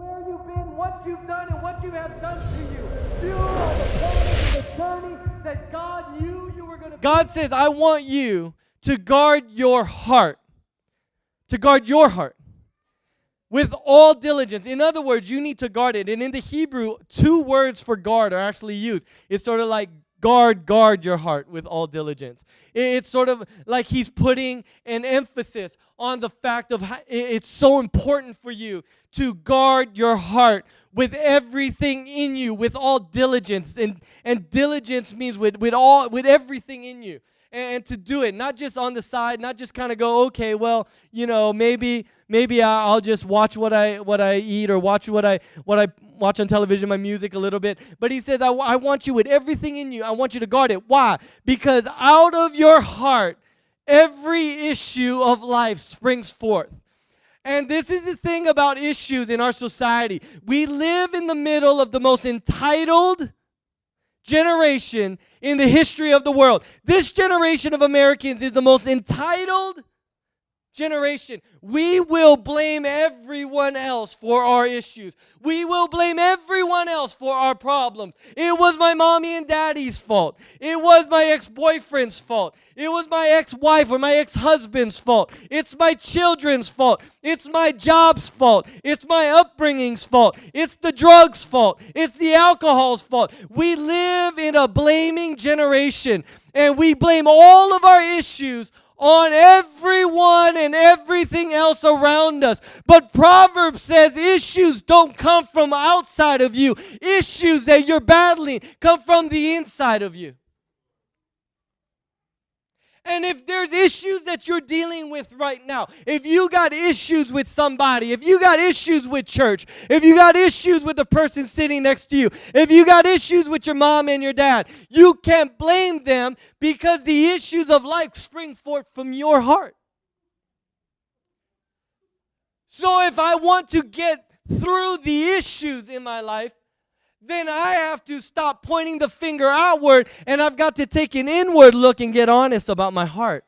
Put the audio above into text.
where you've been, what you've done, and what you have done to you. You are the part of the journey that God knew you were going to be. God says, I want you to guard your heart. To guard your heart with all diligence. In other words, you need to guard it. And in the Hebrew, 2 words for guard are actually used. It's sort of like guard your heart with all diligence. It's sort of like he's putting an emphasis on the fact of how it's so important for you to guard your heart with everything in you, with all diligence. And diligence means with everything in you. And to do it, not just on the side, not just kind of go, okay, well, maybe I'll just watch what I eat or watch what I watch on television, my music a little bit. But he says, I want you with everything in you. I want you to guard it. Why? Because out of your heart, every issue of life springs forth. And this is the thing about issues in our society. We live in the middle of the most entitled generation in the history of the world. This generation of Americans is the most entitled generation. We will blame everyone else for our issues. We will blame everyone else for our problems. It was my mommy and daddy's fault. It was my ex-boyfriend's fault. It was my ex-wife or my ex-husband's fault. It's my children's fault. It's my job's fault. It's my upbringing's fault. It's the drugs' fault. It's the alcohol's fault. We live in a blaming generation, and we blame all of our issues on everyone and everything else around us. But Proverbs says issues don't come from outside of you. Issues that you're battling come from the inside of you. And if there's issues that you're dealing with right now, if you got issues with somebody, if you got issues with church, if you got issues with the person sitting next to you, if you got issues with your mom and your dad, you can't blame them because the issues of life spring forth from your heart. So if I want to get through the issues in my life, then I have to stop pointing the finger outward, and I've got to take an inward look and get honest about my heart.